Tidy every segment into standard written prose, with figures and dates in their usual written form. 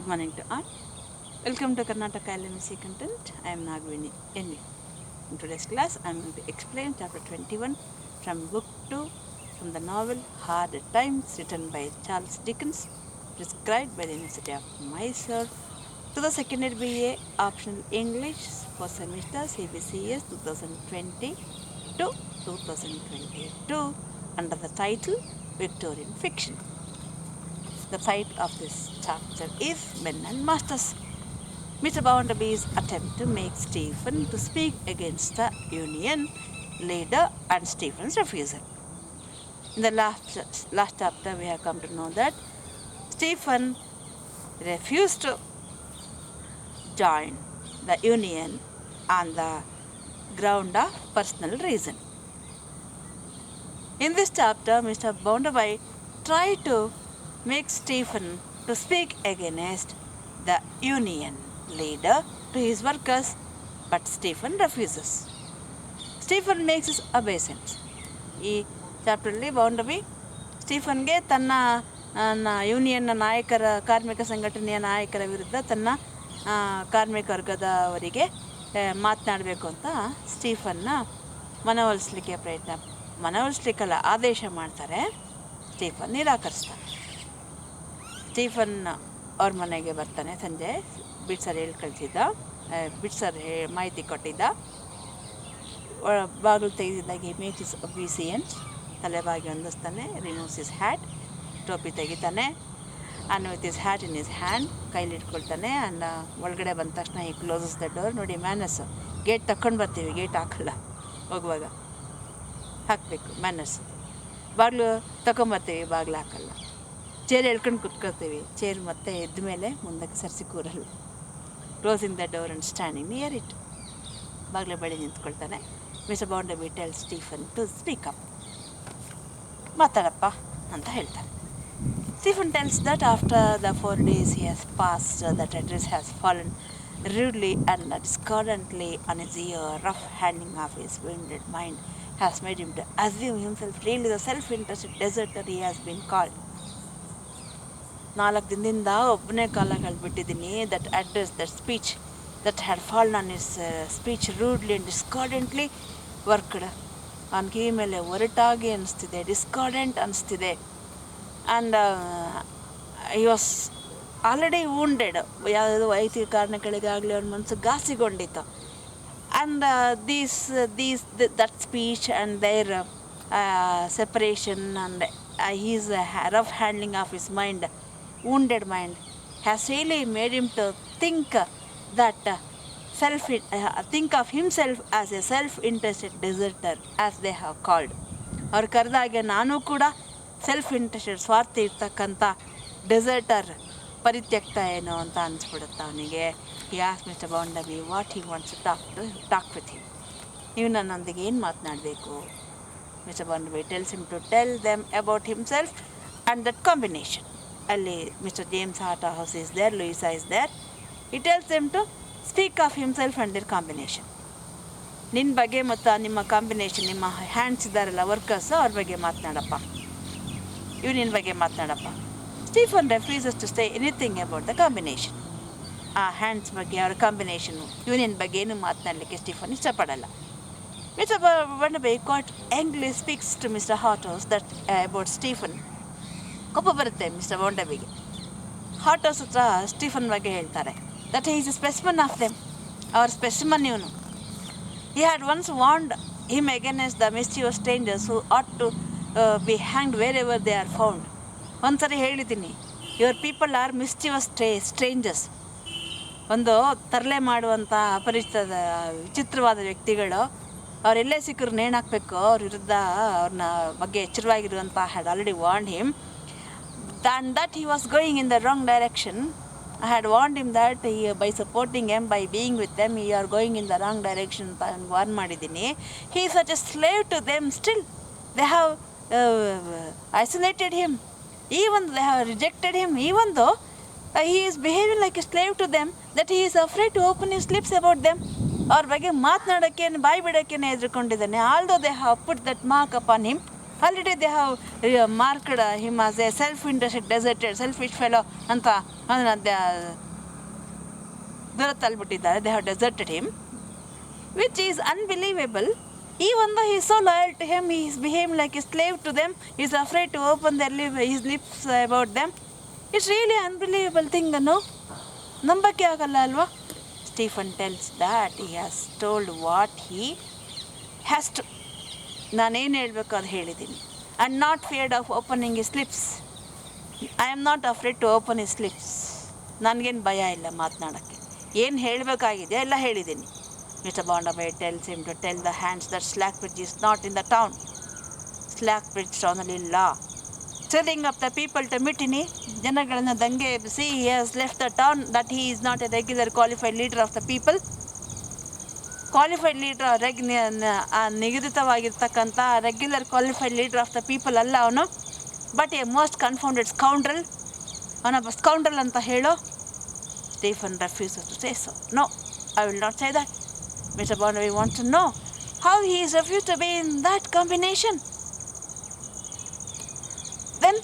Good morning to all. Welcome to Karnataka LMC content. I am Nagvini N. In today's class, I am going to explain chapter 21 from book 2 from the novel Hard Times written by Charles Dickens, prescribed by the University of Mysore to the second year B.A. Optional English for semester CBCS 2020 to 2022 under the title Victorian Fiction. The title of this chapter is Men and Masters. Mr. Bounderby's attempt to make Stephen to speak against the Union leader and Stephen's refusal. In the last chapter, we have come to know that Stephen refused to join the Union on the ground of personal reason. In this chapter, Mr. Bounderby tried to make Stephen to speak against the Union leader to his workers, but Stephen refuses. Stephen makes his obeisance. ಈ ಚಾಪ್ಟರಲ್ಲಿ ಬೌಂಡಬಿ ಸ್ಟೀಫನ್ಗೆ ತನ್ನ ಯೂನಿಯನ್ನ ನಾಯಕರ ಕಾರ್ಮಿಕ ಸಂಘಟನೆಯ ನಾಯಕರ ವಿರುದ್ಧ ತನ್ನ ಕಾರ್ಮಿಕ ವರ್ಗದವರಿಗೆ ಮಾತನಾಡಬೇಕು ಅಂತ ಸ್ಟೀಫನ್ನ ಮನವೊಲಿಸ್ಲಿಕ್ಕೆಲ್ಲ ಆದೇಶ ಮಾಡ್ತಾರೆ. ಸ್ಟೀಫನ್ ನಿರಾಕರಿಸ್ತಾನೆ. ಸ್ಟೀಫನ್ ಅವ್ರ ಮನೆಗೆ ಬರ್ತಾನೆ. ಸಂಜೆ ಬಿಟ್ಸರ್ ಬಿಟ್ಸರ್ ಮಾಹಿತಿ ಕೊಟ್ಟಿದ್ದ. ಬಾಗಿಲು ತೆಗೆದಿದ್ದಾಗೆ ಮೇಕ್ ಇಸ್ ಒಬೀಸಿಯನ್ಸ್, ತಲೆಬಾಗಿ ಹೊಂದಿಸ್ತಾನೆ. ರಿಮೂವ್ಸ್ ಇಸ್ ಹ್ಯಾಟ್, ಟೋಪಿ ತೆಗಿತಾನೆ. And with his hat in his hand, ಕೈಲಿ ಇಟ್ಕೊಳ್ತಾನೆ. ಆ್ಯಂಡ್ ಒಳಗಡೆ ಬಂದ ತಕ್ಷಣ ಈ ಕ್ಲೋಸಸ್ ದ ಡೋರ್. ನೋಡಿ ಮ್ಯಾನರ್ಸು, ಗೇಟ್ ತಗೊಂಡು ಬರ್ತೀವಿ, ಗೇಟ್ ಹಾಕಲ್ಲ, ಹೋಗುವಾಗ ಹಾಕಬೇಕು ಮ್ಯಾನರ್ಸ್. ಬಾಗಿಲು ತಗೊಂಬರ್ತೀವಿ, ಬಾಗಿಲು ಹಾಕಲ್ಲ. ಚೇರ್ ಎಳ್ಕೊಂಡು ಕುತ್ಕೊಳ್ತೀವಿ, ಚೇರ್ ಮತ್ತೆ ಎದ್ದ ಮೇಲೆ ಮುಂದಕ್ಕೆ ಸರಿಸಿ ಕೂರಲ್ಲ. Closing the door and standing near it. ಬಾಗಿಲ ಬಳಿ ನಿಂತ್ಕೊಳ್ತಾನೆ. Mister Bounderby tell Stephen to speak up, ಮಾತಾಡಪ್ಪ ಅಂತ ಹೇಳ್ತಾರೆ. Stephen tells that after the 4 days he has passed, that address has fallen rudely and discordantly on his ear. Rough handling of his wounded mind has made him to assume himself really the self-interested deserter he has been called. 4 ದಿನದಿಂದ ಒಬ್ಬನೇ ಕಾಲ ಕಳೆದ್ಬಿಟ್ಟಿದ್ದೀನಿ. That address, that speech that had fallen on his speech rudely and discordantly worked. ಅವನ ಕಿವಿ ಮೇಲೆ ಒರಟಾಗಿ ಅನಿಸ್ತಿದೆ, discordant ಅನಿಸ್ತಿದೆ. And he was already wounded. ಯಾವುದೋ ವೈಯಕ್ತಿಕ ಕಾರಣಗಳಿಗಾಗಲಿ ಅವನ ಮನಸ್ಸು ಘಾಸಿಗೊಂಡಿತ್ತು. And that speech and their separation and his rough handling of his mind, wounded mind, has really made him to think of himself as a self-interested deserter, as they have called. ಅವ್ರು ಕರೆದಾಗೆ ನಾನು ಕೂಡ self interested, ಸ್ವಾರ್ಥ ಇರ್ತಕ್ಕಂಥ ಡೆಸರ್ಟರ್, ಪರಿತ್ಯಕ್ತ ಏನು ಅಂತ ಅನಿಸ್ಬಿಡುತ್ತೆ ಅವನಿಗೆ. He asked mister Bounderby what he wants to talk with him. ನೀವು ನನ್ನೊಂದಿಗೆ ಏನು ಮಾತನಾಡಬೇಕು? Mr. Bounderby tells him to tell them about himself and that combination. ಅಲ್ಲಿ mister James house is there, Louisa is there. He tells them to speak of himself and their combination. ನಿನ್ನ ಬಗ್ಗೆ ಮತ್ತು ನಿಮ್ಮ combination, ನಿಮ್ಮ hands ಇದ್ದಾರಲ್ಲ workers, ಅವ್ರ ಬಗ್ಗೆ ಮಾತನಾಡಪ್ಪ, ಯೂನಿಯನ್ ಬಗ್ಗೆ ಮಾತನಾಡಪ್ಪ. Stephen refuses to say anything about the combination. ಆ ಹ್ಯಾಂಡ್ಸ್ ಬಗ್ಗೆ, ಅವರ ಕಾಂಬಿನೇಷನು, ಯೂನಿಯನ್ ಬಗ್ಗೆ ಏನು ಮಾತನಾಡಲಿಕ್ಕೆ ಸ್ಟೀಫನ್ ಇಷ್ಟಪಡಲ್ಲ. Mr. Bounderby quite angrily speaks to Mr. Hothouse that about Stephen. ಕೋಪ ಬರುತ್ತೆ ಮಿಸ್ಟರ್ ಬೌಂಡಬಿಗೆ. ಹಾಟೋಸ್ ಹತ್ರ ಸ್ಟೀಫನ್ ಬಗ್ಗೆ ಹೇಳ್ತಾರೆ that he is a specimen of them, ಅವರ ಸ್ಪೆಸಿಮನ್ ಇವನು. He had once warned him against the mischievous strangers who ought to be hanged wherever they are found. ಒಂದ್ಸರಿ ಹೇಳಿದ್ದೀನಿ, your people are mischievous strangers. ಒಂದು ತರಲೆ ಮಾಡುವಂಥ ಅಪರಿಚಿತ ವಿಚಿತ್ರವಾದ ವ್ಯಕ್ತಿಗಳು, ಅವರೆಲ್ಲೇ ಸಿಕ್ಕರು ನೇಣಾಕಬೇಕು, ಅವ್ರ ವಿರುದ್ಧ ಅವ್ರನ್ನ ಬಗ್ಗೆ ಎಚ್ಚರವಾಗಿರುವಂಥ had already warned him. And that he was going in the wrong direction. I had warned him that by supporting M, by being with them, you are going in the wrong direction ಅಂತ warn ಮಾಡಿದ್ದೀನಿ. He is such A slave to them, still they have isolated him, even they have rejected him, even though he is behaving like a slave to them, that he is afraid to open his lips about them. ಅವ್ರ ಬಗ್ಗೆ ಮಾತನಾಡೋಕ್ಕೆ, ಬಾಯಿ ಬಿಡೋಕ್ಕೆ ಹೆದರ್ಕೊಂಡಿದ್ದಾನೆ. Although they have put that mark upon him, already they have marked him as a self interested deserted selfish fellow ಅಂತ ಅದನ್ನು ದೂರ ತಳ್ಳಿಬಿಟ್ಟಿದ್ದಾರೆ. They have deserted him, which is unbelievable. Even though he is so loyal to him, he is behaving like a slave to them. He is afraid to open his lips about them. It's really unbelievable thing, no? ನಂಬಕ್ಕೆ ಆಗಲ್ಲ ಅಲ್ವಾ? Stephen tells that he has told what he has to. ನಾನೇನು ಹೇಳಬೇಕು ಅದು ಹೇಳಿದ್ದೀನಿ. And not feared of opening his lips. I am not afraid to open his lips. ನನಗೇನು ಭಯ ಇಲ್ಲ ಮಾತನಾಡೋಕ್ಕೆ. ಏನು ಹೇಳಬೇಕಾಗಿದೆ ಎಲ್ಲ ಹೇಳಿದ್ದೀನಿ. Mr. Barnaby tells him to tell the hands that Slackbridge is not in the town. Slackbridge son-in-law law. Stirring up the people to mutiny. ಜನಗಳನ್ನು ದಂಗೆ ಎಬ್ಬಿಸಿ he has left the town, that he is not a regular qualified leader of the people. Qualified leader ನಿಗದಿತವಾಗಿರ್ತಕ್ಕಂಥ regular qualified leader of the people ಅಲ್ಲ ಅವನು, but a most confounded scoundrel. ಅವನೊಬ್ಬ scoundrel ಅಂತ ಹೇಳೋ. Stephen refuses to say so. No, I will not say that. Mr. Barnaby wants to know how he is refused to be in that combination. Then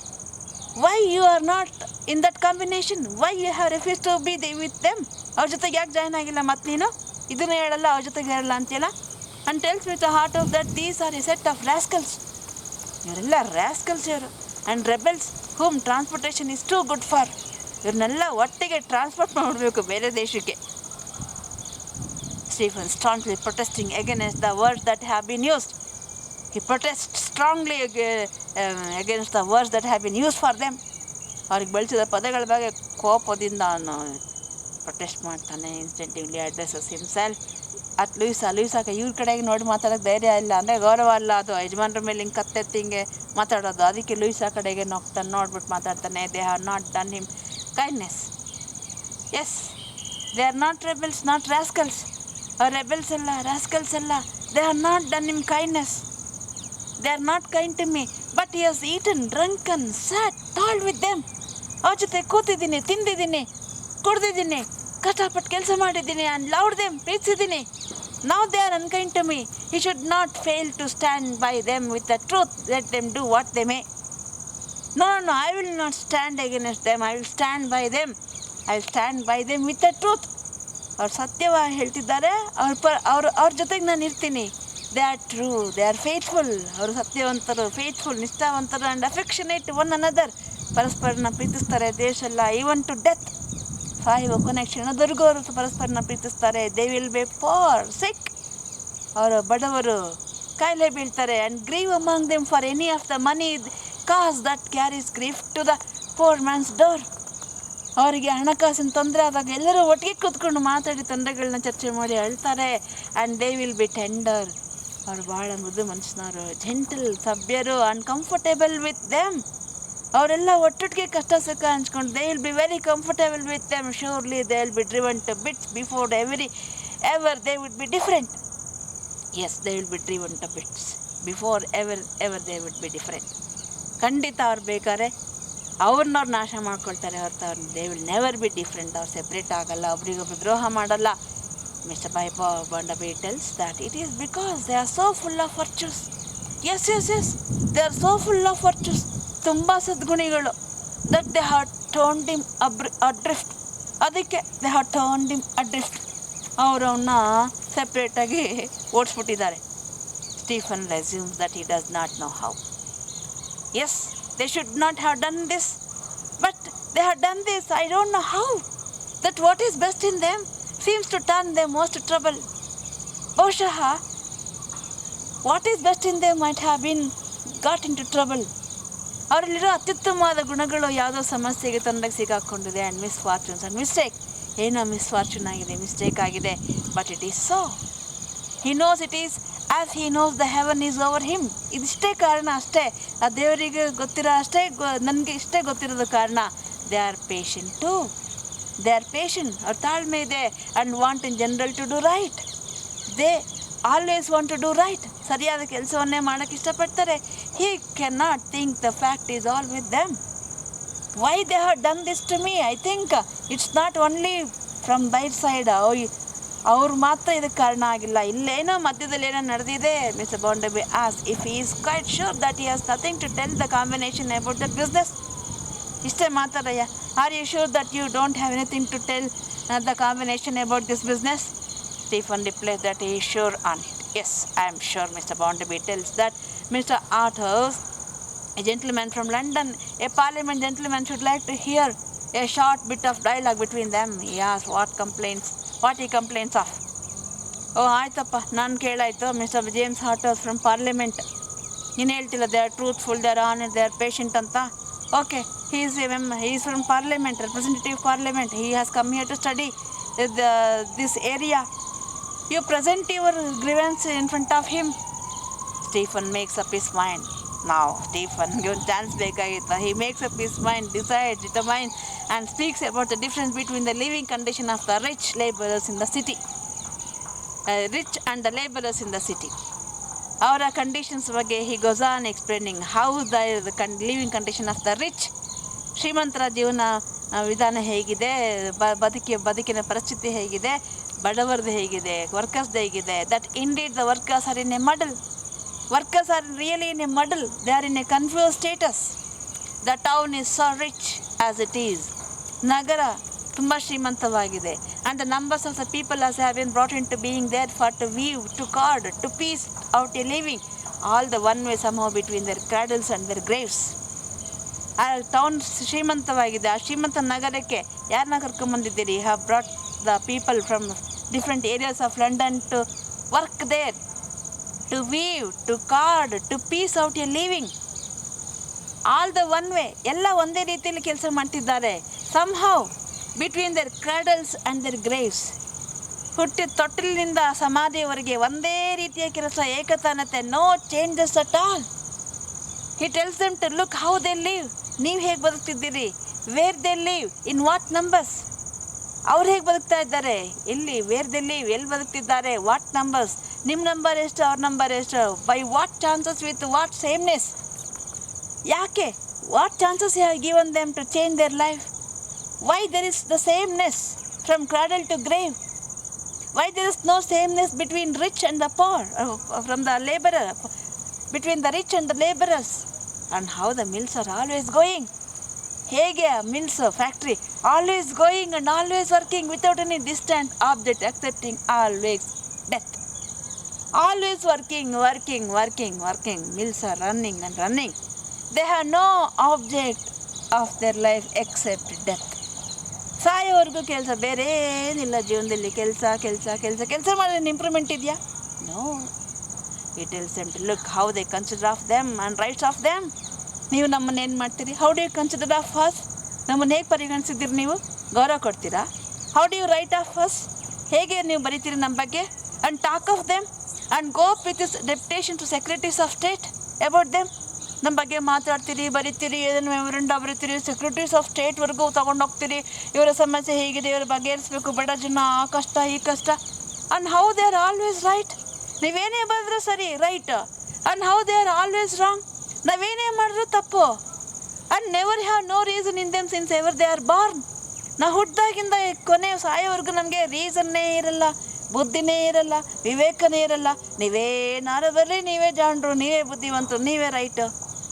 why you are not in that combination? Why you have refused to be with them? ಅವ್ರ ಜೊತೆಗೆ ಯಾಕೆ join ಆಗಿಲ್ಲ ಮತ್ತೆ ನೀನು? ಇದನ್ನು ಹೇಳಲ್ಲ, ಅವ್ರ ಜೊತೆಗೆ ಹೇಳಲ್ಲ ಅಂತೀಯಲ್ಲ. And tells with the heart of that these are a set of rascals. ಇವರೆಲ್ಲ rascals ಇವರು, and rebels whom transportation is too good for. ಇವ್ರನ್ನೆಲ್ಲ ಒಟ್ಟಿಗೆ ಟ್ರಾನ್ಸ್ಪೋರ್ಟ್ ಮಾಡಬೇಕು ಬೇರೆ ದೇಶಕ್ಕೆ. Stephen staunchly protesting against the words that have been used. He protests strongly against the words that have been used for them. ಅವ್ರಿಗೆ ಬಳಸಿದ ಪದಗಳ ಬಗ್ಗೆ ಕೋಪದಿಂದ ಅವನು ಪ್ರೊಟೆಸ್ಟ್ ಮಾಡ್ತಾನೆ. ಇನ್ಸ್ಟೆಂಟಿವ್ಲಿ ಅಡ್ರೆಸಸ್ ಹಿಮ್ಸೆಲ್ಫ್ ಅಟ್ ಲೂಯಿಸಾಕ ಇವ್ರ ಕಡೆಗೆ ನೋಡಿ ಮಾತಾಡೋಕ್ಕೆ ಧೈರ್ಯ ಇಲ್ಲ ಅಂದರೆ ಗೌರವ ಅಲ್ಲ ಅದು. ಯಜಮಾನ್ರ ಮೇಲೆ ಹಿಂಗೆ ಕತ್ತೆತ್ತಿ ಹಿಂಗೆ ಮಾತಾಡೋದು. ಅದಕ್ಕೆ ಲೂಯಿಸಾ ಕಡೆಗೆ ನೋಡ್ಬಿಟ್ಟು ಮಾತಾಡ್ತಾನೆ. They have not done him kindness. Yes, they are not rebels, not rascals. ಅವ್ರು ರೆಬೆಲ್ಸ್ ಅಲ್ಲ, ರಾಸ್ಕಲ್ಸ್ ಅಲ್ಲ. They are not done him kindness. They are not kind to me, but he has eaten, drunken, sat, talked with them. ಅವ್ರ ಜೊತೆ ಕೂತಿದ್ದೀನಿ, ತಿಂದಿದ್ದೀನಿ, ಕುಡ್ದಿದ್ದೀನಿ, ಕಷ್ಟಪಟ್ಟು ಕೆಲಸ ಮಾಡಿದ್ದೀನಿ, ಆ್ಯಂಡ್ ಲವ್ಡ್ ದೆಮ್, ಪ್ರೀತಿಸಿದ್ದೀನಿ. Now they are unkind to me. He should not fail to stand by them with the truth. Let them do what they may. No, I will not stand against them. I will stand by them. I will stand by them with the truth. ಅವ್ರು ಸತ್ಯವಾಗಿ ಹೇಳ್ತಿದ್ದಾರೆ, ಅವ್ರ ಜೊತೆಗೆ ನಾನು ಇರ್ತೀನಿ. They are true, they are faithful. ಅವರು ಸತ್ಯವಂತರು, faithful, ನಿಷ್ಠಾವಂತರು, ಆ್ಯಂಡ್ ಅಫೆಕ್ಷನೇಟ್ ಒನ್ ಅನದರ್. ಪರಸ್ಪರನ ಪ್ರೀತಿಸ್ತಾರೆ. ದೇಶಲ್ಲ ಈವನ್ ಟು ಡೆತ್, ಸಾಯುವ ಕೊನೆ ಕ್ಷಣದವರೆಗೂ ಅವರು ಪರಸ್ಪರನ ಪ್ರೀತಿಸ್ತಾರೆ. They will be poor, sick. ಅವರು ಬಡವರು, ಕಾಯಿಲೆ ಬೀಳ್ತಾರೆ. And grieve among them for any of the many cause that carries grief to the poor man's door. ಅವರಿಗೆ ಹಣಕಾಸಿನ ತೊಂದರೆ ಆದಾಗ ಎಲ್ಲರೂ ಒಟ್ಟಿಗೆ ಕೂತ್ಕೊಂಡು ಮಾತಾಡಿ ತೊಂದರೆಗಳನ್ನ ಚರ್ಚೆ ಮಾಡಿ ಅಳ್ತಾರೆ. And they will be tender. ಅವರು ಭಾಳ ಮೃದು ಮನುಷ್ಯನವರು, ಜೆಂಟಲ್, ಸಭ್ಯರು, ಆ್ಯಂಡ್ ಕಂಫರ್ಟೇಬಲ್ ವಿತ್ ದೆಮ್. ಅವರೆಲ್ಲ ಒಟ್ಟೊಟ್ಟಿಗೆ ಕಷ್ಟ ಸುಖ ಹಂಚ್ಕೊಂಡು they will be very comfortable with them. Surely they will be driven to bits before ever they would be different. Yes, they will be driven to bits before ever they would be different. ಖಂಡಿತ ಅವ್ರು ಬೇಕಾದ್ರೆ ಅವ್ರನ್ನವ್ರು ನಾಶ ಮಾಡ್ಕೊಳ್ತಾರೆ ಹೊರತು ಅವ್ರು they will never be different. ಅವ್ರು separate ಆಗಲ್ಲ, ಒಬ್ರಿಗೊಬ್ರು ದ್ರೋಹ ಮಾಡಲ್ಲ. Mister Barnaby tells that it is because they are so full of virtues. Yes, they are so full of virtues. ತುಂಬ ಸದ್ಗುಣಿಗಳು. That they have turned him adrift. ಅದಕ್ಕೆ they have turned him adrift. ಅವರವನ್ನ ಸೆಪ್ರೇಟಾಗಿ ಓಡಿಸ್ಬಿಟ್ಟಿದ್ದಾರೆ. Stephen resumes that he does not know how. Yes, they should not have done this, but they have done this. I don't know how. That what is best in them seems to turn them most trouble. ಬಹುಶಃ what is best in them might have been got into trouble. ಅವರಲ್ಲಿರೋ ಅತ್ಯುತ್ತಮವಾದ ಗುಣಗಳು ಯಾವುದೋ ಸಮಸ್ಯೆಗೆ ತೊಂದರೆಗೆ ಸಿಗಾಕೊಂಡಿದೆ. And misfortunes and mistake. ಏನೋ misfortune ಆಗಿದೆ, ಮಿಸ್ಟೇಕ್ ಆಗಿದೆ, but it is so. He knows it is as he knows the heaven is over him. ಇದಿಷ್ಟೇ ಕಾರಣ ಅಷ್ಟೇ, ಆ ದೇವರಿಗೆ ಗೊತ್ತಿರೋ ಅಷ್ಟೇ, ನನಗೆ ಇಷ್ಟೇ ಗೊತ್ತಿರೋದು ಕಾರಣ. They are patient too. They are patient. ಅವ್ರ ತಾಳ್ಮೆ ಇದೆ. And want in general to do right. They always want to do right. ಸರಿಯಾದ ಕೆಲಸವನ್ನೇ ಮಾಡೋಕ್ಕೆ ಇಷ್ಟಪಡ್ತಾರೆ. He can not think the fact is all with them. Why they have done this to me? I think it's not only from their side. ಅವ್ರು ಮಾತ್ರ ಇದಕ್ಕೆ ಕಾರಣ ಆಗಿಲ್ಲ. ಇಲ್ಲೇನೋ ಮಧ್ಯದಲ್ಲಿ ಏನೋ ನಡೆದಿದೆ. Mister Bounderby as if he is quite sure that he has nothing to tell the combination about the business. ಇಷ್ಟೇ ಮಾತಾಡಯ್ಯ. Are you sure that you don't have anything to tell the combination about this business? Stephen replies that he is sure on it. Yes, I am sure. Mr. Bondaby tells that Mr. Arthurs, a gentleman from London, a parliament gentleman, should like to hear a short bit of dialogue between them. He asks what he complains of. ಓ ಆಯ್ತಪ್ಪ, ನಾನು ಕೇಳಾಯ್ತು. Mister James Arthurs from parliament, ನೀನು ಹೇಳ್ತಿಲ್ಲ they are truthful, they are honest, they are patient ಅಂತ. Okay, he is from parliament, representative parliament. He has come here to study this area. You present your grievance in front of him. Stephen makes up his mind. Now Stephen given chance ಬೇಕಾಗಿತ್ತು. He makes up his mind, decides, determines and speaks about the difference between the living condition of the rich laborers in the city. Rich and the laborers in the city. ಅವರ conditions ಬಗ್ಗೆ he goes on explaining how the living condition of the rich, ಶ್ರೀಮಂತರ ಜೀವನ ವಿಧಾನ ಹೇಗಿದೆ, ಬದುಕಿನ ಪರಿಸ್ಥಿತಿ ಹೇಗಿದೆ, ಬಡವರದ್ದು ಹೇಗಿದೆ, ವರ್ಕರ್ಸ್ದು ಹೇಗಿದೆ. That indeed the workers are in a muddle. Workers are really in a muddle. They are in a confuse status. The town is so rich as it is. ನಗರ ತುಂಬ ಶ್ರೀಮಂತವಾಗಿದೆ. And the numbers of the people as have been brought into being there for to weave, to card, to piece out a living, all the one way somehow between their cradles and their graves. ಆ town ಶ್ರೀಮಂತವಾಗಿದೆ. ಆ ಶ್ರೀಮಂತ ನಗರಕ್ಕೆ ಯಾರನ್ನ ಕರ್ಕೊಂಬಂದಿದ್ದೀರಿ? You have brought the people from different areas of London to work there, to weave, to card, to piece out a living, all the one way. ಎಲ್ಲ ಒಂದೇ ರೀತಿಯಲ್ಲಿ ಕೆಲಸ ಮಾಡ್ತಿದ್ದಾರೆ. Somehow between their cradles and their graves. ಹುಟ್ಟಿದ ತೊಟ್ಟಿಲಿನಿಂದ ಸಮಾಧಿಯವರೆಗೆ ಒಂದೇ ರೀತಿಯ ಕೆಲಸ, ಏಕತಾನತೆ, no changes at all. He tells them to look how they live. ನೀವು ಹೇಗೆ ಬದುಕ್ತಿದ್ದೀರಿ? Where they live, in what numbers. ಅವ್ರು ಹೇಗೆ ಬದುಕ್ತಾ ಇದ್ದಾರೆ? ಎಲ್ಲಿ? ವೇರ್ ದೇ ಲಿವ್, ಎಲ್ಲಿ ಬದುಕ್ತಿದ್ದಾರೆ? What numbers. ನಿಮ್ಮ ನಂಬರ್ ಎಷ್ಟು, ಅವ್ರ ನಂಬರ್ ಎಷ್ಟು? By what chances, with what sameness. ಯಾಕೆ? What chances you have given them to change their life? Why there is the sameness from cradle to grave? Why there is no sameness between rich and the poor, from the laborer, between the rich and the laborers? And how the mills are always going. ಹೇಗೆ ಆ mills, factory always going and always working without any distant object excepting always death. Always working, working, working, working. Mills are running and running. They have no object of their life except death. ಸಾಯೋವರೆಗೂ ಕೆಲಸ, ಬೇರೆ ಏನಿಲ್ಲ ಜೀವನದಲ್ಲಿ. ಕೆಲಸ ಕೆಲಸ ಕೆಲಸ ಕೆಲಸ ಮಾಡಿದ್ರೆ ಇಂಪ್ರೂವ್ಮೆಂಟ್ ಇದೆಯಾ? No. It tells them to look how they consider of them and writes of them. ನೀವು ನಮ್ಮನ್ನು ಏನು ಮಾಡ್ತೀರಿ? How do you consider of us? ನಮ್ಮನ್ನು ಹೇಗೆ ಪರಿಗಣಿಸಿದ್ದೀರಿ? ನೀವು ಗೌರವ ಕೊಡ್ತೀರಾ? How do you write of us? ಹೇಗೆ ನೀವು ಬರೀತೀರಿ ನಮ್ಮ ಬಗ್ಗೆ? And talk of them and go up with this deputation to secretaries of state about them. ನಮ್ಮ ಬಗ್ಗೆ ಮಾತಾಡ್ತೀರಿ, ಬರಿತೀರಿ, ಏನೇನು ಮೆಮೊರಂಡ ಬರೀತೀರಿ, ಸೆಕ್ರೆಟರೀಸ್ ಆಫ್ ಸ್ಟೇಟ್ವರೆಗೂ ತೊಗೊಂಡೋಗ್ತೀರಿ. ಇವರ ಸಮಸ್ಯೆ ಹೇಗಿದೆ, ಇವರು ಬಗೆಹರಿಸಬೇಕು, ಬಡ ಜನ, ಆ ಕಷ್ಟ ಈ ಕಷ್ಟ. And how they are always right. ನೀವೇನೇ ಬರೆದ್ರೂ ಸರಿ, right. And how they are always wrong. ನಾವೇನೇ ಮಾಡಿದ್ರು ತಪ್ಪು. And never have no reason in them since ever they are born. ನಾವು ಹುಟ್ಟಿದಾಗಿಂದ ಕೊನೆ ಸಾಯೋವರೆಗೂ ನಮಗೆ ರೀಸನ್ನೇ ಇರಲ್ಲ, ಬುದ್ಧಿನೇ ಇರಲ್ಲ, ವಿವೇಕನೇ ಇರಲ್ಲ. ನೀವೇನಾರು ಬರ್ರಿ, ನೀವೇ ಜಾಣರು, ನೀವೇ ಬುದ್ಧಿವಂತರು, ನೀವೇ ರೈಟು.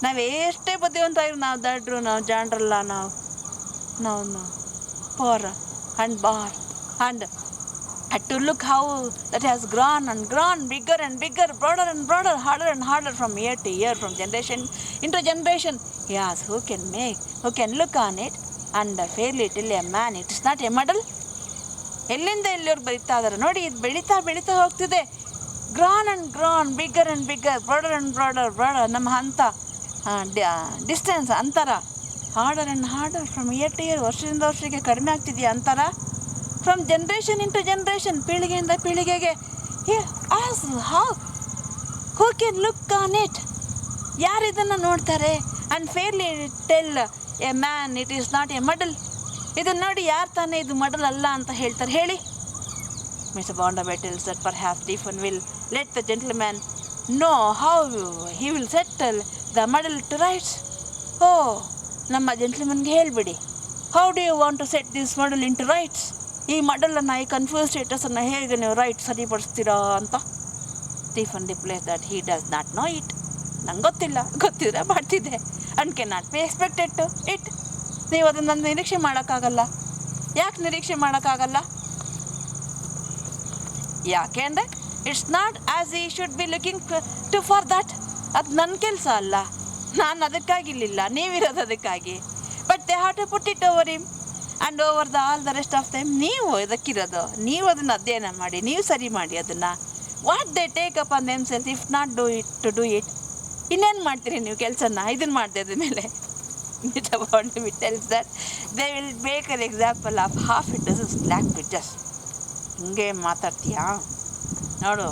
ನಾವೆಷ್ಟೇ ಬುದ್ಧಿವಂತರಾಗಿರು ನಾವು ದಡ್ರು, ನಾವು ಜಾಣರಲ್ಲ, ನಾವು poor and bar. And to look how that has grown and grown, bigger and bigger, broader and broader, harder and harder from year to year, from generation into generation. Yes, who can look on it and fairly tell a man it is not a muddle? ಎಲ್ಲಿಂದ ಎಲ್ಲಿಯವ್ರು ಬರೀತಾ ಇದ್ದಾರೆ ನೋಡಿ. ಇದು ಬೆಳೀತಾ ಬೆಳೀತಾ ಹೋಗ್ತಿದೆ. Grown and grown, bigger and bigger, broader and broader. ನಮ್ಮ ಹಂತ ಡಿಸ್ಟೆನ್ಸ್, ಅಂತರ harder and harder from year to year, ವರ್ಷದಿಂದ ವರ್ಷಕ್ಕೆ ಕಡಿಮೆ ಆಗ್ತಿದೆಯಾ ಅಂತರ. ಫ್ರಮ್ ಜನ್ರೇಷನ್ ಇಂಟು ಜನ್ರೇಷನ್, ಪೀಳಿಗೆಯಿಂದ ಪೀಳಿಗೆಗೆ. Who can look on it? ಯಾರು ಇದನ್ನು ನೋಡ್ತಾರೆ? And fairly tell a man it is not a muddle. ಇದನ್ನು ನೋಡಿ ಯಾರು ತಾನೇ ಇದು ಮಡಲ್ ಅಲ್ಲ ಅಂತ ಹೇಳ್ತಾರೆ ಹೇಳಿ? Mister Bounderby tells that perhaps Stephen will let the gentleman know how he will settle the muddle to rights. ನಮ್ಮ ಜೆಂಟಲ್ಮನ್ಗೆ ಹೇಳಿಬಿಡಿ, how do you want to set this muddle into rights? ಈ ಮಾಡಲನ್ನು, ಈ ಕನ್ಫ್ಯೂಸ್ ಸ್ಟೇಟಸನ್ನು ಹೇಗೆ ನೀವು ಸರಿಪಡಿಸ್ತೀರಾ ಅಂತ. Stephen replies that he does not know it. ನಂಗೆ ಗೊತ್ತಿಲ್ಲ, ಗೊತ್ತಿದ್ರೆ ಮಾಡ್ತಿದ್ದೆ. And can not be expected to it. ನೀವು ಅದನ್ನು ನಿರೀಕ್ಷೆ ಮಾಡೋಕ್ಕಾಗಲ್ಲ. ಯಾಕೆ ನಿರೀಕ್ಷೆ ಮಾಡೋಕ್ಕಾಗಲ್ಲ? ಯಾಕೆ ಅಂದರೆ it's not as he should be looking to for that. ಅದು ನನ್ನ ಕೆಲಸ ಅಲ್ಲ, ನಾನು ಅದಕ್ಕಾಗಿರಲಿಲ್ಲ, ನೀವಿರೋದು ಅದಕ್ಕಾಗಿ. But they have to put it over him and over all the rest of them. ನೀವು ಇದಕ್ಕಿರೋದು, ನೀವು ಅದನ್ನು ಅಧ್ಯಯನ ಮಾಡಿ, ನೀವು ಸರಿ ಮಾಡಿ ಅದನ್ನು. What they take up on them self if not do it. ಇನ್ನೇನು ಮಾಡ್ತೀರಿ ನೀವು ಕೆಲಸನ ಇದನ್ನು ಮಾಡದೆ ಅದ ಮೇಲೆ? It about it tells that they will make an example of half it does slack bridges. ಹಿಂಗೆ ಮಾತಾಡ್ತೀಯಾ ನೋಡು,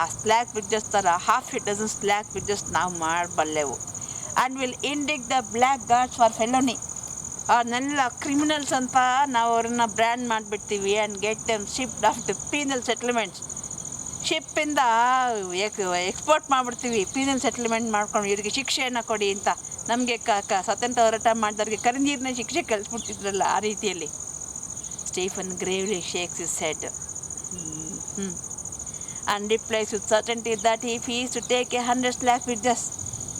ಆ ಸ್ಲ್ಯಾಕ್ ಬ್ರಿಡ್ಜಸ್ ಥರ half it dozen slack bridges ನಾವು ಮಾಡಬಲ್ಲೆವು. And will indict the blackguards for felony. ಅವ್ರನ್ನೆಲ್ಲ criminals ಅಂತ ನಾವು ಅವ್ರನ್ನ ಬ್ರ್ಯಾಂಡ್ ಮಾಡಿಬಿಡ್ತೀವಿ. And get them shipped off to penal settlements. ಶಿಪ್ಪಿಂದ ಎಕ್ಸ್ಪೋರ್ಟ್ ಮಾಡಿಬಿಡ್ತೀವಿ, ಪೀನಲ್ ಸೆಟ್ಲ್ಮೆಂಟ್ ಮಾಡ್ಕೊಂಡು ಇವ್ರಿಗೆ ಶಿಕ್ಷೆಯನ್ನು ಕೊಡಿ ಅಂತ. ನಮಗೆ ಸ್ವತಂತ್ರ ಹೋರಾಟ ಮಾಡಿದವ್ರಿಗೆ ಕರಿನೀರಿನ ಶಿಕ್ಷೆ ಕಲಿಸ್ಬಿಡ್ತಿದ್ರಲ್ಲ, ಆ ರೀತಿಯಲ್ಲಿ. Stephen gravely shakes his head and replies with certainty that if he is to take 100 slack bridges,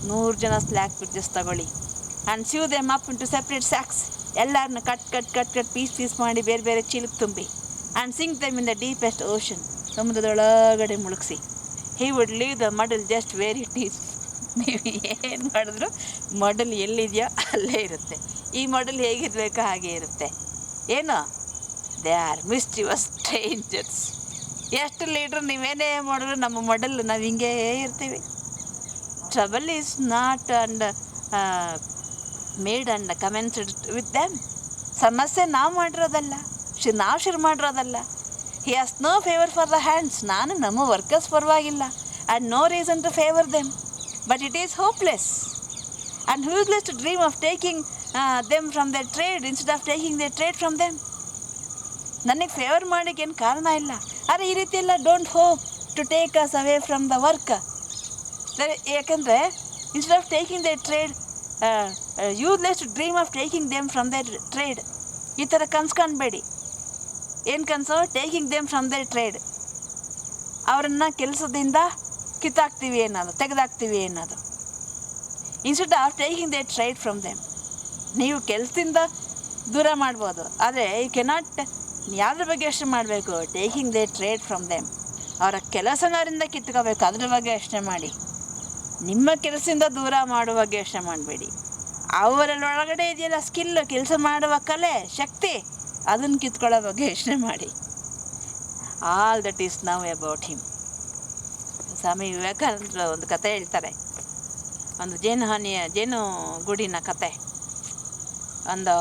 100 ಜನ ಸ್ಲ್ಯಾಕ್ ಬ್ರಿಡ್ಜಸ್ ತಗೊಳ್ಳಿ, and sew them up into separate sacks, ಎಲ್ಲರನ್ನ ಕಟ್ ಪೀಸ್ ಮಾಡಿ ಬೇರೆ ಬೇರೆ ಚೀಲಕ್ಕೆ ತುಂಬಿ, and sink them in the deepest ocean, ಸಮುದ್ರದೊಳಗಡೆ ಮುಳುಗಿಸಿ, he would leave the muddle just where it is. ನೀವು ಏನು ಮಾಡಿದ್ರು ಮಡಲ್ ಎಲ್ಲಿದೆಯೋ ಅಲ್ಲೇ ಇರುತ್ತೆ. ಈ ಮಡಲ್ ಹೇಗಿರಬೇಕೋ ಹಾಗೆ ಇರುತ್ತೆ. ಏನು? They are mischievous strangers. ಎಷ್ಟು ಲೀಡ್ರು ನೀವೇನೇ ಮಾಡಿದ್ರು ನಮ್ಮ ಮಡಲ್ ನಾವು ಹಿಂಗೇ ಇರ್ತೀವಿ. Trouble is not and made and commenced with them. ಸಮಸ್ಯೆ ನಾವು ಮಾಡಿರೋದಲ್ಲ, ನಾವು ಶುರು ಮಾಡಿರೋದಲ್ಲ. He has no favour for the hands. ನಾನು ನಮ್ಮ ವರ್ಕರ್ಸ್ ಪರವಾಗಿಲ್ಲ. And no reason to favour them, but it is hopeless and useless to dream of taking them from the trade instead of taking the trade from them. ನನಗೆ favour ಮಾಡೋಕ್ಕೆ ಏನು ಕಾರಣ ಇಲ್ಲ. ಆದರೆ ಈ ರೀತಿ ಎಲ್ಲ don't hope to take us away from the work. ಯಾಕೆಂದರೆ instead of taking the trade, useless to dream of taking them from the trade. ಈ ಥರ ಕನ್ಸ್ಕೊಳ್ಬೇಡಿ. ಏನು ಕನಸು? Taking them from the trade. ಅವರನ್ನು ಕೆಲಸದಿಂದ ಕಿತ್ತಾಕ್ತೀವಿ ಅನ್ನೋದು, ತೆಗೆದಾಕ್ತೀವಿ ಅನ್ನೋದು. Instead of taking the trade from them. ನೀವು ಕೆಲಸದಿಂದ ದೂರ ಮಾಡ್ಬೋದು, ಆದರೆ ಯು ಕೆನಾಟ್ ಯಾವುದ್ರ ಬಗ್ಗೆ ಯೋಚನೆ ಮಾಡಬೇಕು? Taking they trade from them. ಅವರ ಕೆಲಸನವರಿಂದ ಕಿತ್ಕೋಬೇಕು, ಅದ್ರ ಬಗ್ಗೆ ಯೋಚನೆ ಮಾಡಿ. ನಿಮ್ಮ ಕೆಲಸದಿಂದ ದೂರ ಮಾಡುವ ಬಗ್ಗೆ ಯೋಚನೆ ಮಾಡಬೇಡಿ. ಅವರೊಳಗಡೆ ಇದೆಯಲ್ಲ ಸ್ಕಿಲ್ಲು, ಕೆಲಸ ಮಾಡುವ ಕಲೆ, ಶಕ್ತಿ, ಅದನ್ನು ಕಿತ್ಕೊಳ್ಳೋ ಬಗ್ಗೆ ಯೋಚನೆ ಮಾಡಿ. All that is now about him. Swami ವಿವೇಕಾನಂದರು ಒಂದು ಕತೆ ಹೇಳ್ತಾರೆ, ಒಂದು ಜೇನು ಗೂಡಿನ ಕತೆ. ಒಂದು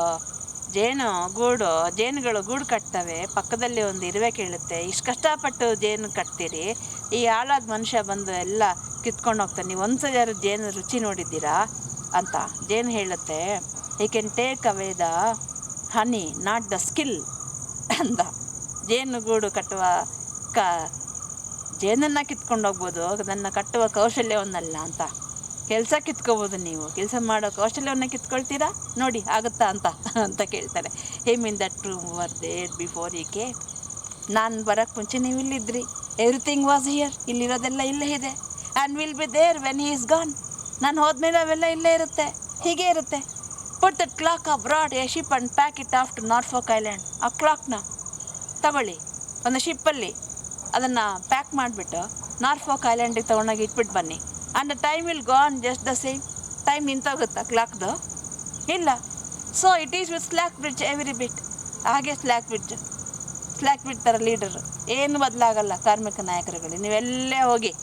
ಜೇನುಗಳು ಗೂಡು ಕಟ್ತವೆ. ಪಕ್ಕದಲ್ಲಿ ಒಂದು ಇರುವೆ ಕೇಳುತ್ತೆ, ಇಷ್ಟು ಕಷ್ಟಪಟ್ಟು ಜೇನು ಕಟ್ತೀರಿ, ಈ ಹಾಳಾದ ಮನುಷ್ಯ ಬಂದು ಎಲ್ಲ ಕಿತ್ಕೊಂಡು ಹೋಗ್ತಾನೆ, ನೀವು ಒಂದು ಸಲ ಜೇನು ರುಚಿ ನೋಡಿದ್ದೀರಾ ಅಂತ. ಜೇನು ಹೇಳುತ್ತೆ, he can take away the honey not the skill ಅಂತ. ಜೇನುಗೂಡು ಕಟ್ಟುವ ಜೇನನ್ನು ಕಿತ್ಕೊಂಡು ಹೋಗ್ಬೋದು, ಅದನ್ನು ಕಟ್ಟುವ ಕೌಶಲ್ಯವನ್ನಲ್ಲ ಅಂತ. ಕೆಲಸ ಕಿತ್ಕೋಬೋದು, ನೀವು ಕೆಲಸ ಮಾಡೋ ಕೌಶಲ್ಯವನ್ನು ಕಿತ್ಕೊಳ್ತೀರಾ ನೋಡಿ, ಆಗುತ್ತಾ ಅಂತ ಕೇಳ್ತಾರೆ. Him in that room were there before he came. ನಾನು ಬರೋಕ್ಕೆ ಮುಂಚೆ ನೀವು ಇಲ್ಲಿದ್ರಿ. Everything was here. ಇಲ್ಲಿರೋದೆಲ್ಲ ಇಲ್ಲೇ ಇದೆ. And will be there when he is gone. ನಾನು ಹೋದ್ಮೇಲೆ ಅವೆಲ್ಲ ಇಲ್ಲೇ ಇರುತ್ತೆ, ಹೀಗೆ ಇರುತ್ತೆ. Put that clock abroad a ship and pack it off to Norfolk Island. ಆ ಕ್ಲಾಕ್ನ ತಗೊಳ್ಳಿ, ಒಂದು ಶಿಪ್ಪಲ್ಲಿ ಅದನ್ನು ಪ್ಯಾಕ್ ಮಾಡಿಬಿಟ್ಟು ನಾರ್ಫೋಕ್ ಐಲ್ಯಾಂಡಿಗೆ ತೊಗೊಂಡೋಗಿ ಇಟ್ಬಿಟ್ಟು ಬನ್ನಿ. And the time will gone just the same. Time ನಿಂತೋಗುತ್ತಾ ಕ್ಲಾಕ್ದು? ಇಲ್ಲ. So it is with Slackbridge every bit. ಹಾಗೆ ಸ್ಲ್ಯಾಕ್ ಬ್ರಿಡ್ಜ್ ಥರ ಲೀಡರು ಏನು ಬದಲಾಗಲ್ಲ. ಕಾರ್ಮಿಕ ನಾಯಕರುಗಳು ನೀವೆಲ್ಲೇ ಹೋಗಿ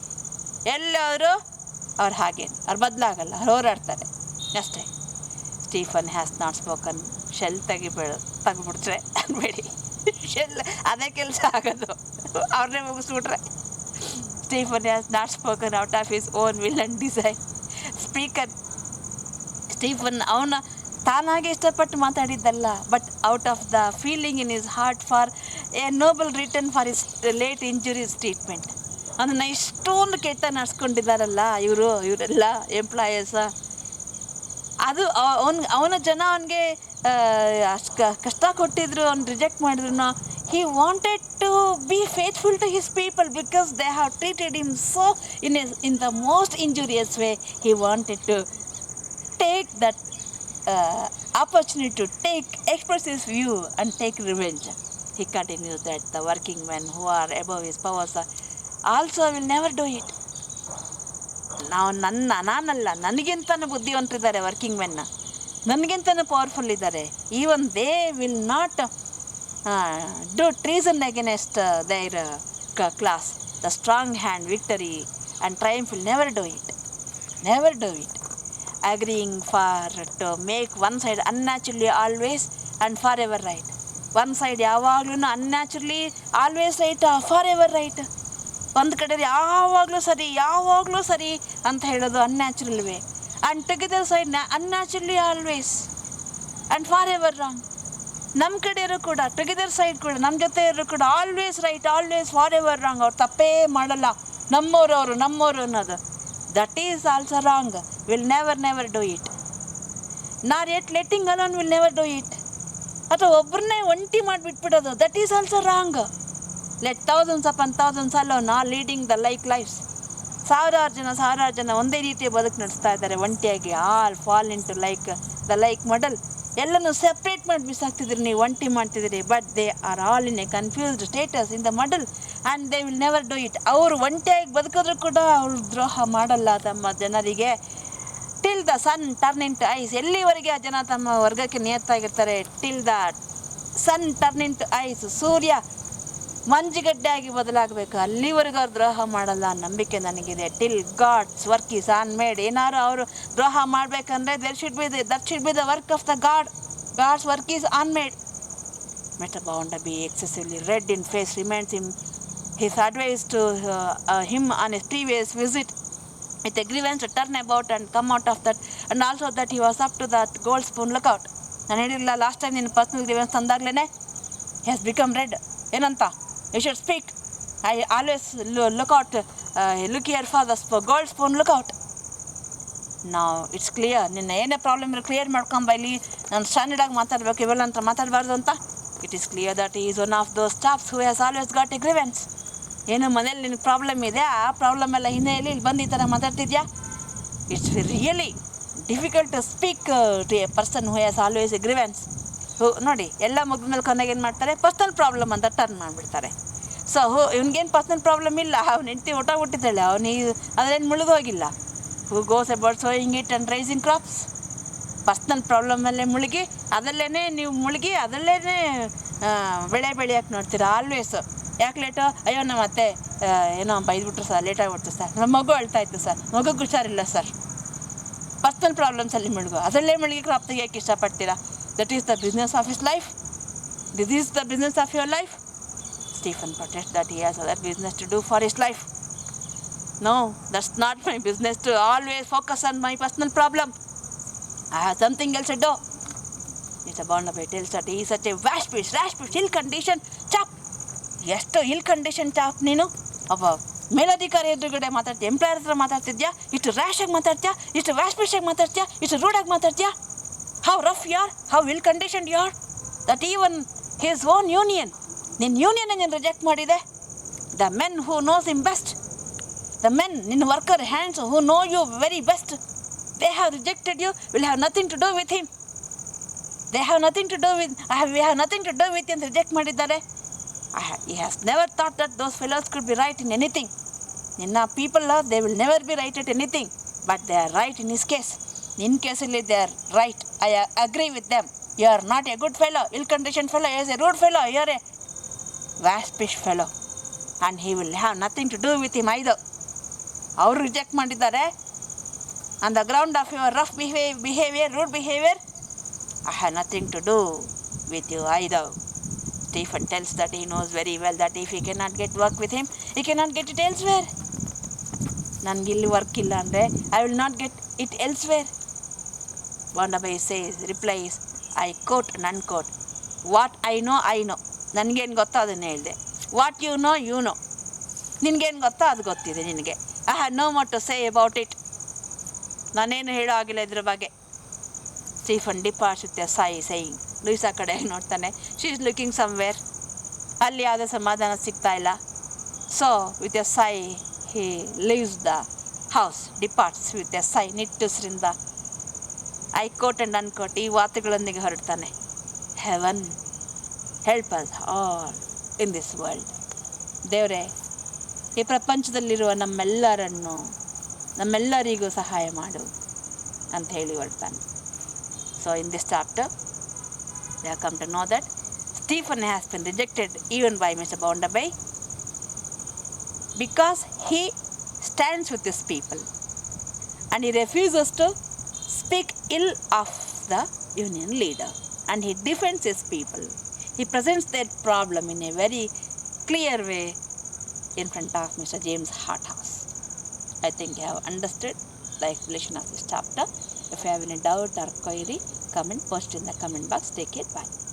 ಎಲ್ಲೇ ಹೋದರೂ ಅವ್ರು ಹಾಗೆ, ಅವ್ರು ಬದಲಾಗಲ್ಲ, ಅವ್ರು ಹೋರಾಡ್ತಾರೆ ಅಷ್ಟೇ. Stephen has not spoken. Shell ತೆಗಿಬಿಟ್ರೆ ಅನ್ಬೇಡಿ, ಶೆಲ್ ಅದೇ ಕೆಲಸ ಆಗೋದು, ಅವ್ರನ್ನೇ ಮುಗಿಸ್ಬಿಟ್ರೆ. Stephen has not spoken out of his own will and desire. Stephen ಅವನ ತಾನಾಗೆ ಇಷ್ಟಪಟ್ಟು ಮಾತಾಡಿದ್ದಲ್ಲ, but out of the feeling in his heart for a noble return for his late injuries treatment. ಅದನ್ನು ಇಷ್ಟೊಂದು ಕೆಟ್ಟ ನಡೆಸ್ಕೊಂಡಿದ್ದಾರಲ್ಲ ಇವರೆಲ್ಲ ಎಂಪ್ಲಾಯೀಸ. ಅದು ಅವನ ಜನ ಅವನಿಗೆ ಅಷ್ಟು ಕಷ್ಟ ಕೊಟ್ಟಿದ್ರು, ಅವ್ನು ರಿಜೆಕ್ಟ್ ಮಾಡಿದ್ರು, he wanted to be faithful to his people because they have treated him so in the most injurious way. He wanted to take that opportunity to express his view and take revenge. He continues that the working men who are above his powers also will never do it. ನಾನಲ್ಲ, ನನಗಿಂತನೂ ಬುದ್ಧಿವಂತರಿದ್ದಾರೆ working ಮೆನ್ನ, ನನಗಿಂತನೂ powerful ಇದ್ದಾರೆ. Even they will not do treason against their class. The strong hand, victory and triumph will never do it. Never do it. Agreeing to make one side unnaturally always and forever right. One side ಯಾವಾಗಲೂ unnaturally always right, forever right. ಒಂದು ಕಡೆ ಯಾವಾಗಲೂ ಸರಿ ಅಂತ ಹೇಳೋದು unnatural way. And together side unnaturally always and forever wrong. ನಮ್ಮ ಕಡೆ ಇರೋ ಕೂಡ ಟುಗೆದರ್ ಸೈಡ್ ಕೂಡ ನಮ್ಮ ಜೊತೆ ಇರೋ ಕೂಡ always right, always for ever wrong. ಅವ್ರು ತಪ್ಪೇ ಮಾಡಲ್ಲ, ನಮ್ಮೋರು ಅನ್ನೋದು, that is also wrong. Will never do it. Not yet letting alone will never do it. ಅಥವಾ ಒಬ್ಬರನ್ನೇ ಒಂಟಿ ಮಾಡಿಬಿಟ್ಬಿಡೋದು, that is also wrong. Let thousands upon thousands alone are leading the life. ಸಾವಿರಾರು ಜನ ಒಂದೇ ರೀತಿಯ ಬದುಕು ನಡೆಸ್ತಾ ಇದ್ದಾರೆ ಒಂಟಿಯಾಗಿ. All fall into the muddle. ಎಲ್ಲನೂ ಸೆಪ್ರೇಟ್ ಮಾಡಿ ಬಿಸಾಕ್ತಿದ್ರಿ, ನೀವು ಒಂಟಿ ಮಾಡ್ತಿದ್ದೀರಿ. But they are all in a confused status in the muddle and they will never do it. ಅವರು ಒಂಟಿಯಾಗಿ ಬದುಕಿದ್ರು ಕೂಡ ಅವರು ದ್ರೋಹ ಮಾಡಲ್ಲ ತಮ್ಮ ಜನರಿಗೆ. Till the sun turn into ice. ಎಲ್ಲಿವರೆಗೆ ಆ ಜನ ತಮ್ಮ ವರ್ಗಕ್ಕೆ ನಿಯತ್ತಾಗಿರ್ತಾರೆ, till the sun turn into ice, ಸೂರ್ಯ ಮಂಜುಗಡ್ಡೆ ಆಗಿ ಬದಲಾಗಬೇಕು, ಅಲ್ಲಿವರೆಗೂ ಅವ್ರು ದ್ರೋಹ ಮಾಡಲ್ಲ ನಂಬಿಕೆ ನನಗಿದೆ. Till God's work is unmade. ಏನಾದ್ರು ಅವರು ದ್ರೋಹ ಮಾಡಬೇಕಂದ್ರೆ that should be the work of the God's work is unmade. Mr. Bound be excessively red in face reminds him his advice to him on his previous visit with a grievance to turn about and come out of that, and also that he was up to that gold spoon lookout. ನಾನು ಹೇಳಿರಲಿಲ್ಲ last time ನಿನ್ನ personal grievance ತಂದಾಗ್ಲೇ he has become red. ಏನಂತ? You should speak. I always look here for the gold spoon lookout. Now it's clear. ನಿನ್ನ ಏನೇ problem ಇರೋ clear ಮಾಡ್ಕೊಂಬಲ್ಲಿ, ನಾನು ಸ್ಟ್ಯಾಂಡರ್ಡಾಗಿ ಮಾತಾಡಬೇಕು, ಇವೆಲ್ಲ ಅಂತ ಮಾತಾಡಬಾರ್ದು ಅಂತ. It is clear that is one of those staffs who has always got A grievance. ಏನು ಮನೇಲಿ ನಿನಗೆ ಪ್ರಾಬ್ಲಮ್ ಇದೆ, ಆ ಪ್ರಾಬ್ಲಮ್ ಎಲ್ಲ ಹಿನ್ನೆಲೆಯಲ್ಲಿ ಇಲ್ಲಿ ಬಂದು ಈ ಥರ ಮಾತಾಡ್ತಿದ್ಯಾ? It's really difficult to speak to a person who has always a grievance. ನೋಡಿ, ಎಲ್ಲ ಮುಗಿದ ಮೇಲೆ ಕೊನೆಗೆ ಏನು ಮಾಡ್ತಾರೆ, ಪರ್ಸ್ನಲ್ ಪ್ರಾಬ್ಲಮ್ ಅಂತ ಟರ್ನ್ ಮಾಡಿಬಿಡ್ತಾರೆ. ಸೊ ಇವ್ನಿಗೇನು ಪರ್ಸ್ನಲ್ ಪ್ರಾಬ್ಲಮ್ ಇಲ್ಲ, ಅವ್ನು ಹೆಂಡತಿ ಊಟ ಹುಟ್ಟಿದ್ದಾಳೆ, ಅವನಿಗೆ ಅದರೇನು ಮುಳುಗೋಗಿಲ್ಲ. Who goes about sowing it and raising crops. Personal ಪ್ರಾಬ್ಲಮಲ್ಲೇ ಮುಳುಗಿ, ಅದರಲ್ಲೇ ಬೆಳೆ ಬೆಳೆಯೋಕೆ ನೋಡ್ತೀರಾ ಆಲ್ವೇಸ್. ಯಾಕೆ ಲೇಟು? ಅಯ್ಯೋ ನಮ್ಮ ಅತ್ತೆ ಏನೋ ಬೈದ್ಬಿಟ್ರು ಸರ್, ಲೇಟಾಗ್ಬಿಡ್ತು ಸರ್, ನಮ್ಮ ಮಗು ಅಳ್ತಾ ಇತ್ತು ಸರ್, ಮಗುಗೆ ಹುಷಾರಿಲ್ಲ ಸರ್. ಪರ್ಸ್ನಲ್ ಪ್ರಾಬ್ಲಮ್ಸಲ್ಲಿ ಅದರಲ್ಲೇ ಮುಳುಗಿ ಕ್ರಾಪ್ ತೆಗಿಯೋಕ್ಕೆ ಇಷ್ಟಪಡ್ತೀರಾ? That is the business of his life. This is the business of your life. Stephen protests that he has other business to do for his life. No, that's not my business to always focus on my personal problem. I have something else to do. Mr. Barnaby tells that he is such a rash fish, ill-conditioned chap. ಎಷ್ಟು ಇಲ್-ಕಂಡೀಷನ್ chop ನೀನು. ಒಬ್ಬ ಮೇಲಧಿಕಾರಿ ಎದುರುಗಡೆ ಮಾತಾಡ್ತೀಯ, employer ಹತ್ರ ಮಾತಾಡ್ತಿದ್ಯಾ, ಇಷ್ಟು ರ್ಯಾಶಾಗಿ ಮಾತಾಡ್ತೀಯಾ, ಇಷ್ಟು ವ್ಯಾಶ್ ಫಿಶಾಗಿ ಮಾತಾಡ್ತೀಯಾ, ಇಷ್ಟು ರೂಡಾಗಿ ಮಾತಾಡ್ತೀಯಾ. How rough you are, how ill conditioned you are, that even his own union, ನಿನ್ನ ಯೂನಿಯನ್ ನೀನು ರಿಜೆಕ್ಟ್ ಮಾಡಿದೆ. The men who knows him best, the men, ನಿನ್ನ worker hands who know you very best, they have rejected you, will have nothing to do with him. They have nothing to do with, we have nothing to do with ಅಂತ reject ಮಾಡಿದ್ದಾರೆ. He has never thought that those fellows could be right in anything. ನಿನ್ನ people, they will never be right at anything, but they are right in his case. ನಿನ್ನ ಕೇಸಲ್ಲಿ they are right. I agree with them. You are not a good fellow, ill-conditioned fellow, he is a rude fellow, you are a waspish fellow, and he will have nothing to do with him either. ಅವರು reject ಮಾಡಿದ್ದಾರೆ. On the ground of your rough behavior, rude behavior, I have nothing to do with you either. Stephen tells that he knows very well that if he cannot get work with him, he cannot get it elsewhere. ನನಗಿಲ್ಲಿ work ಇಲ್ಲ ಅಂದರೆ I will not get it elsewhere. Barnaby replies, I quote and unquote, what I know, ನನಗೇನು ಗೊತ್ತೋ ಅದನ್ನೇ ಹೇಳಿದೆ. What you know, ನಿನಗೇನು ಗೊತ್ತೋ ಅದು ಗೊತ್ತಿದೆ ನಿನಗೆ. I have no more to say about it. ನಾನೇನು ಹೇಳೋ ಆಗಿಲ್ಲ ಇದ್ರ ಬಗ್ಗೆ. Stephen departs with a sigh, saying, Louis ಆ ಕಡೆ ನೋಡ್ತಾನೆ, ಶಿ ಈಸ್ ಲುಕಿಂಗ್ ಸಮ್ವೇರ್, ಅಲ್ಲಿ ಯಾವುದೇ ಸಮಾಧಾನ ಸಿಗ್ತಾ ಇಲ್ಲ. So with a sigh he leaves the house, departs with a sigh, ನಿಟ್ಟುಸಿರಿಂದ ಐ ಕೋಟ್ ಆ್ಯಂಡ್ ಅನ್ಕೋಟ್ ಈ ವಾರ್ತೆಗಳೊಂದಿಗೆ ಹೊರಡ್ತಾನೆ. Heaven help us all in this world. ದೇವರೇ, ಈ ಪ್ರಪಂಚದಲ್ಲಿರುವ ನಮ್ಮೆಲ್ಲರಿಗೂ ಸಹಾಯ ಮಾಡು ಅಂತ ಹೇಳಿ ಹೊರಡ್ತಾನೆ. So in this chapter we have come to know that Stephen has been rejected even by Mr. Bounderby because he stands with his people and he refuses to speak ill of the union leader, and he defends his people. He presents their problem in a very clear way in front of Mr. James Harthouse. I think you have understood the explanation of this chapter. If you have any doubt or query, comment, post in the comment box. Take it. Bye.